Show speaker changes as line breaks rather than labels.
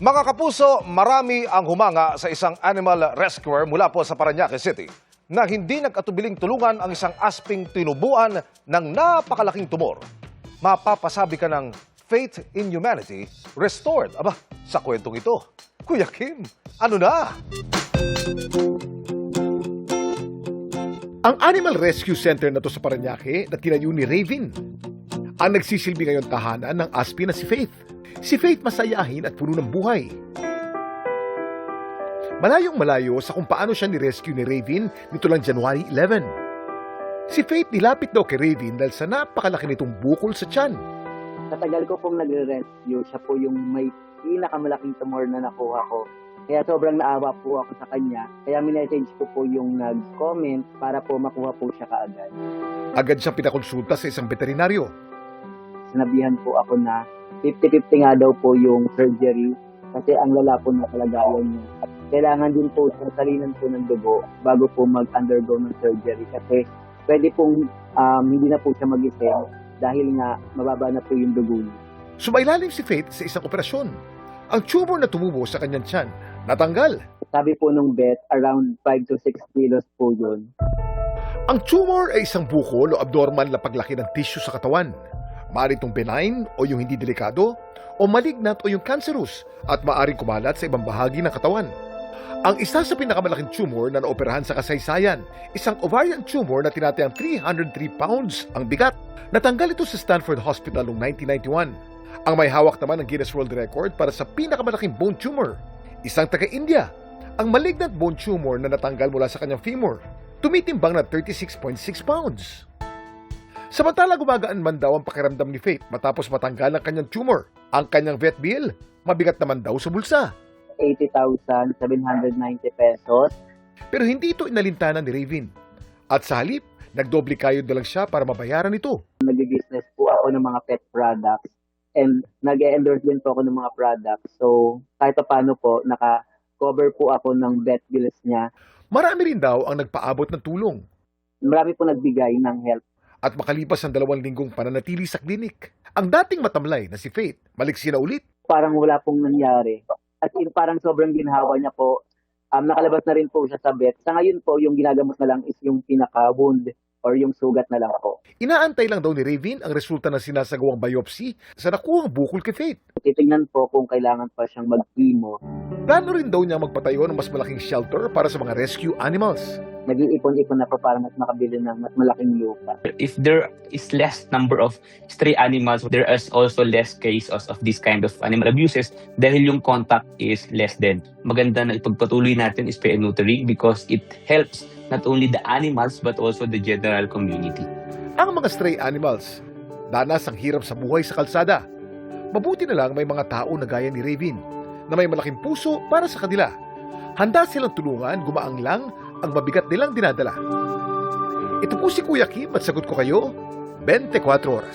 Mga kapuso, marami ang humanga sa isang animal rescuer mula po sa Parañaque City na hindi nag-atubiling tulungan ang isang asping tinubuan ng napakalaking tumor. Mapapasabi ka ng faith in humanity restored. Aba, sa kwentong ito, Kuya Kim, ano na?
Ang Animal Rescue Center na to sa Parañaque na tinayo ni Raven ang nagsisilbi ngayon tahanan ng aspi na si Faith. Si Faith masayahin at puno ng buhay. Malayong malayo sa kung paano siya ni-rescue ni Raven nito lang January 11. Si Faith nilapit daw kay Raven dahil sa napakalaki nitong bukol sa tiyan.
Sa tagal ko pong nagre-rescue, siya po yung may pinakamalaking tumor na nakuha ko. Kaya sobrang naawa po ako sa kanya. Kaya minessage ko po yung nag-comment para po makuha po siya kaagad.
Agad siyang pinakonsulta sa isang veterinaryo.
Sinabihan po ako na 50-50 nga daw po yung surgery kasi ang lala po na kalagayan niya. At kailangan din po sa salinan po ng dugo bago po mag-undergo ng surgery kasi pwede pong hindi na po siya mag-isip dahil nga mababa na po yung dugo niya.
Sumailalim si Faith sa isang operasyon. Ang tumor na tumubo sa kanyang tiyan, natanggal.
Sabi po nung vet, around 5 to 6 kilos po yun.
Ang tumor ay isang bukol o abnormal na paglaki ng tissue sa katawan. Maaari itong benign o yung hindi delikado, o malignant o yung cancerous at maaaring kumalat sa ibang bahagi ng katawan. Ang isa sa pinakamalaking tumor na naoperahan sa kasaysayan, isang ovarian tumor na tinatayang 303 pounds ang bigat. Natanggal ito sa Stanford Hospital noong 1991. Ang may hawak naman ng Guinness World Record para sa pinakamalaking bone tumor, isang taga-India. Ang malignant bone tumor na natanggal mula sa kanyang femur, tumitimbang na 36.6 pounds. Samantala gumagaan man daw ang pakiramdam ni Faith matapos matanggal ang kanyang tumor. Ang kanyang vet bill, mabigat naman daw sa bulsa.
80,790 pesos.
Pero hindi ito inalintana ni Raven. At sa halip, nagdoble kayod na lang siya para mabayaran ito.
Nag-business po ako ng mga pet products and nag-endorse din po ako ng mga products. So kahit paano po, naka-cover po ako ng vet bills niya.
Marami rin daw ang nagpaabot ng tulong.
Marami po nagbigay ng help.
At makalipas ang 2 linggong pananatili sa klinik, ang dating matamlay na si Faith, maliksi na ulit.
Parang wala pong nangyari. At parang sobrang ginhawa niya po. Nakalabas na rin po siya sa vet. Sa ngayon po, yung ginagamot na lang is yung pinaka-wound or yung sugat na lang po.
Inaantay lang daw ni Raven ang resulta ng sinasagawang biopsy sa nakuhang bukol kay Faith.
Titingnan po kung kailangan pa siyang mag-chemo.
Plano rin daw niya magpatayo ng mas malaking shelter para sa mga rescue animals.
Nag-iipon-ipon na po para mas makabili ng mas malaking lupa.
If there is less number of stray animals, there is also less cases of this kind of animal abuses dahil yung contact is less din. Maganda na ipagpatuloy natin is spay and neutering because it helps not only the animals but also the general community.
Ang mga stray animals, danas ang hirap sa buhay sa kalsada. Mabuti na lang may mga tao na gaya ni Raven na may malaking puso para sa kanila. Handa silang tulungan, gumaang lang ang mabigat nilang dinadala. Ito po si Kuya Kim at sagot ko kayo, 24 oras.